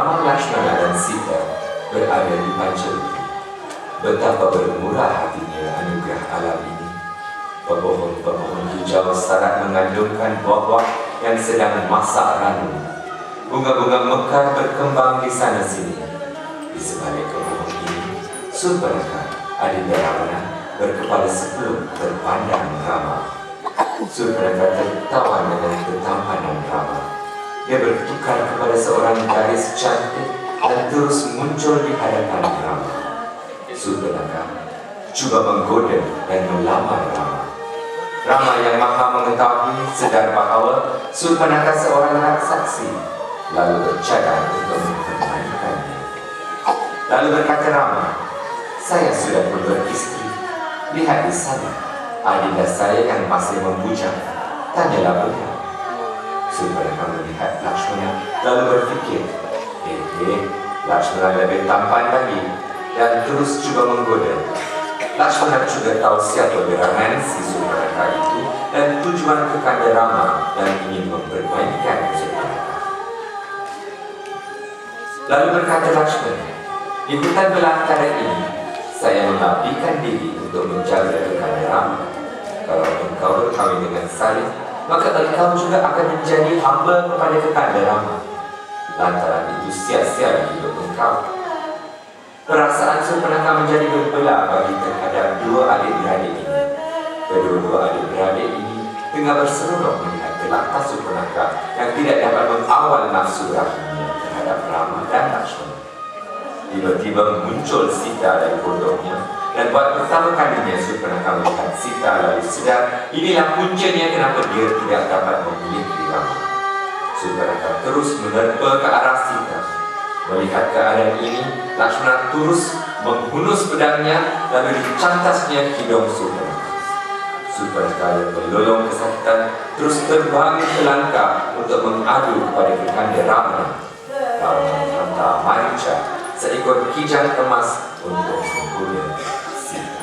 Rama, Lakshmana dan Sita berada di Pancaluri. Betapa bermurah hatinya anugerah alam ini. Pepohon-pepohon hijau syarat mengandungkan buah-buah yang sedang masak ranum. Bunga-bunga mekar berkembang di sana sini. Di sebalik pohon ini, Surpanaka, adinda Ravana, berkepala 10 berpandang Rama. Surpanaka tertawa dengan ketampanan Rama. Dia bertukar kepada seorang gadis cantik dan terus muncul di hadapan Rama. Surpanaka cuba menggoda dan melamar Rama. Rama yang maha mengetahui sedar bahawa Surpanaka seorang raksasi, lalu bercadang untuk mempermainkannya. Lalu berkata Rama, "Saya sudah pun beristri. Lihat di sana, adinda saya yang masih membujang. Tanyalah beliau." Surpanaka melihat Lakshmana, lalu berfikir, Lakshmana lebih tampan lagi, dan terus cuba menggoda. Lakshmana juga tahu siapa gerangan si Surpanaka itu dan tujuan kekanda Rama yang ingin mempermainkan Surpanaka. Lalu berkata Lakshmana, "Di hutan belantara ini, saya mengabdikan diri untuk menjaga kekanda Rama. Kalau engkau berkahwin dengan Salih, maka engkau juga akan menjadi hamba kepada kekanda Rama. Lantaran itu sia-sia hidup engkau." Perasaan Surpanaka menjadi berbelah bagi terhadap dua adik-beradik ini. Kedua-dua adik-beradik ini tengah berseronok melihat gelak Surpanaka yang tidak dapat mengawal nafsu rahimnya terhadap Rama dan Lakshmana. Tiba-tiba muncul Sita dari pondoknya, dan buat pertama kalinya Surpanaka melihat Sita lalu sedar inilah puncanya kenapa dia tidak dapat memiliki Rama. Surpanaka terus menerpa ke arah Sita. Melihat keadaan ini, Lakshmana terus menghunus pedangnya lalu dicantasnya hidung Surpanaka. Surpanaka yang melolong kesakitan terus terbang ke Lanka untuk mengadu kepada kekanda Rama. Rama menghantar Marica, seekor kijang emas, untuk menggoda Sita.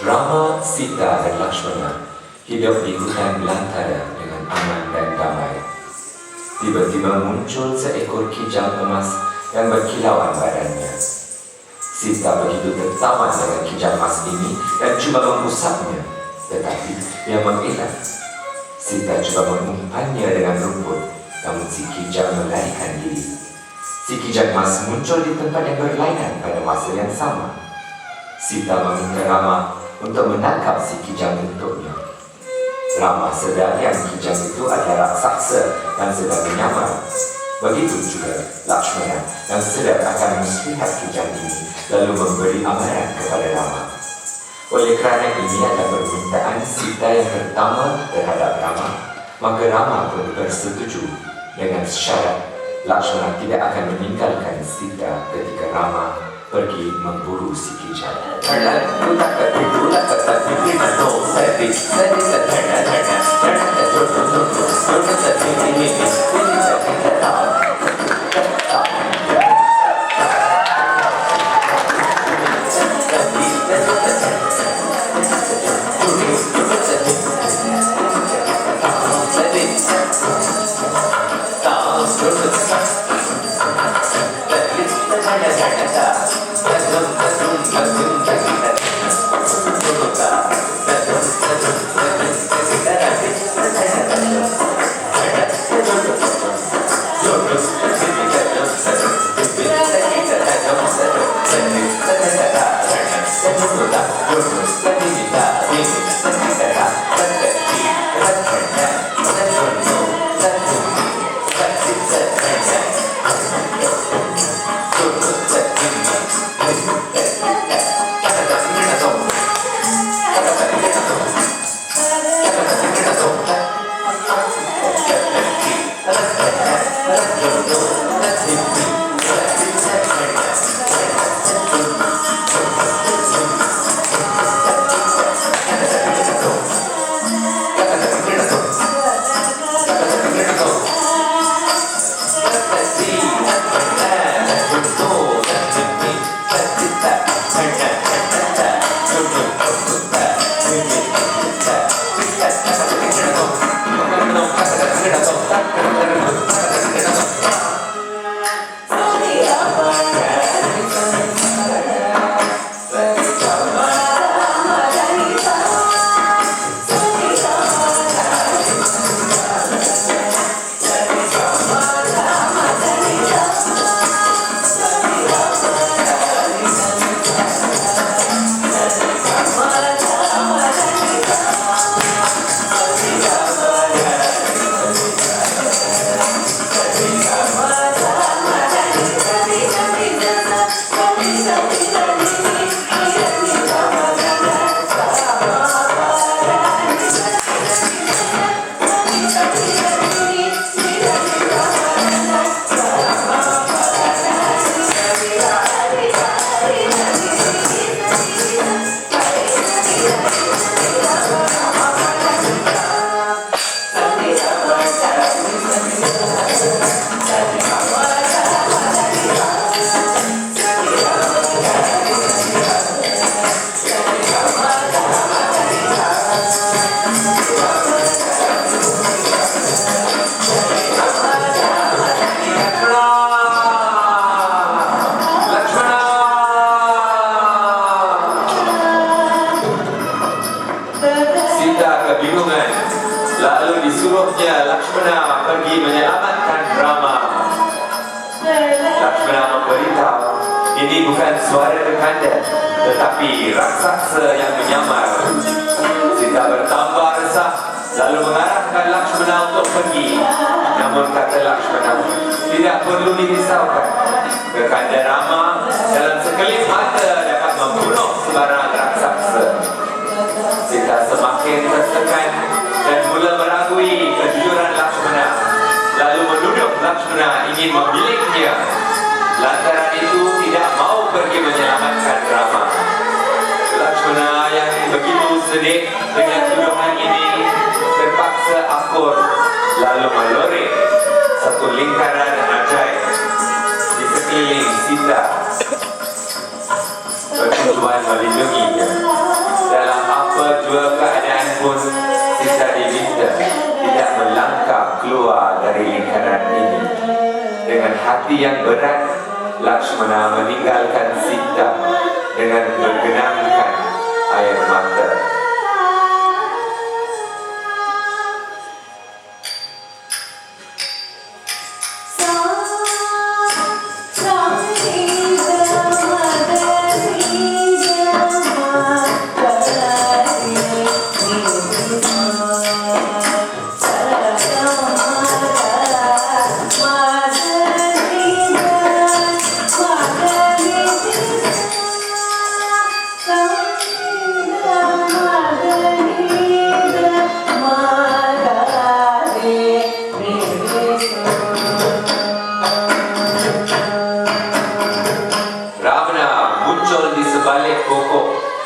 Rama, Sita, dan Lakshmana hidup di hutan belantara dengan aman dan damai. Tiba-tiba muncul seekor kijang emas yang berkilauan badannya. Sita begitu tertaman dengan kijang emas ini dan cuba mengusapnya, tetapi ia mengelak. Sita coba mengumpannya dengan rumput, namun si kijang melarikan diri. Si kijang emas muncul di tempat yang berlainan pada masa yang sama. Sita meminta Rama untuk menangkap si kijang untuknya. Rama sedar yang kijang itu adalah raksasa dan sedang menyamar. Begitu juga Lakshmana yang sedar akan muslihat kijang ini, lalu memberi amaran kepada Rama. Oleh kerana ini adalah permintaan Sita yang pertama terhadap Rama, maka Rama pun bersetuju dengan syarat Lakshmana tidak akan meninggalkan Sita ketika Rama pergi memburu si kijang. kebingungan. Lalu disuruhnya Lakshmana pergi menyelamatkan Rama. Lakshmana memberitahu, ini bukan suara Kanda, tetapi raksasa yang menyamar. Sita bertambah resah, lalu mengarahkan Lakshmana untuk pergi. Namun kata Lakshmana, tidak perlu dirisaukan. Kanda Rama dalam sekelip mata dapat membunuh sebarang raksasa. Sita semakin tertekan dan mula meragui kejujuran Lakshmana, lalu menuduh Lakshmana ingin memiliknya. Lantaran itu tidak mau pergi menyelamatkan Rama. Lakshmana yang begitu sedih dengan tuduhan ini terpaksa akur, lalu meloreh satu lingkaran ajaib di sekeliling Sita bertujuan melindunginya. Dalam apa jua keadaan pun, Sita diminta tidak melangkah keluar dari lingkaran ini. Dengan hati yang berat, Lakshmana meninggalkan Sita dengan bergenangkan air mata.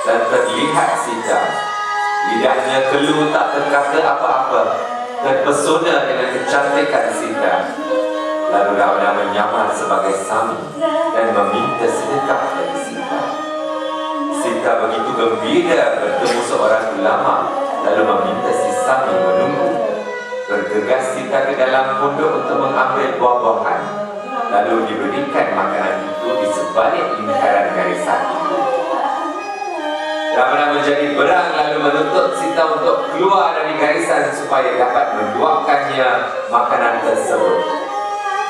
Dan terlihat Sita, lidahnya keluh tak terkata apa-apa, terpesona dengan kecantikan Sita. Lalu Ravana menyamar sebagai Sami dan meminta sedekah dari Sita. Sita begitu gembira bertemu seorang ulama, lalu meminta si Sami menunggu. Bergegas Sita ke dalam pondok untuk mengambil buah-buahan, lalu diberikan makanan itu di sebalik lingkaran garisan itu. Ravana menjadi berang lalu menuntut Sita untuk keluar dari garisan supaya dapat menduakannya makanan tersebut.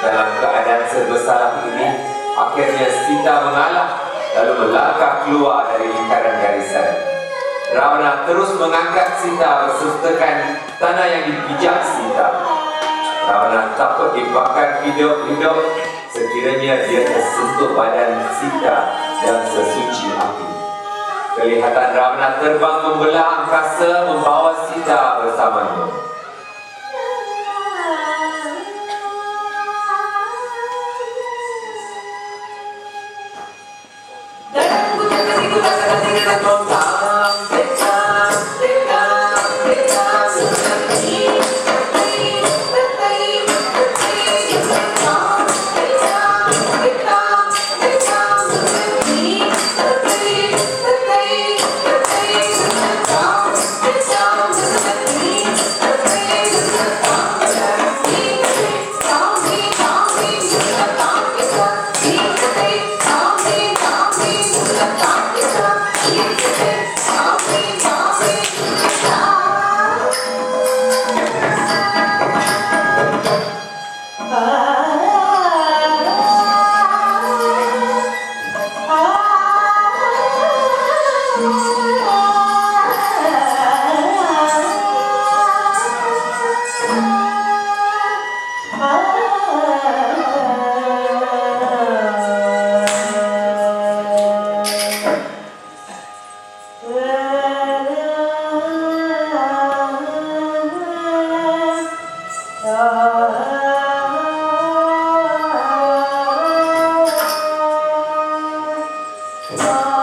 Dalam keadaan serba salah ini, akhirnya Sita mengalah lalu melangkah keluar dari lingkaran garisan. Ravana terus mengangkat Sita bersertakan tanah yang dipijak Sita. Ravana takut dibakar hidup-hidup sekiranya dia tersentuh badan Sita yang sesuci api. Kelihatan Ravana terbang membelah angkasa membawa Sita bersamanya. Oh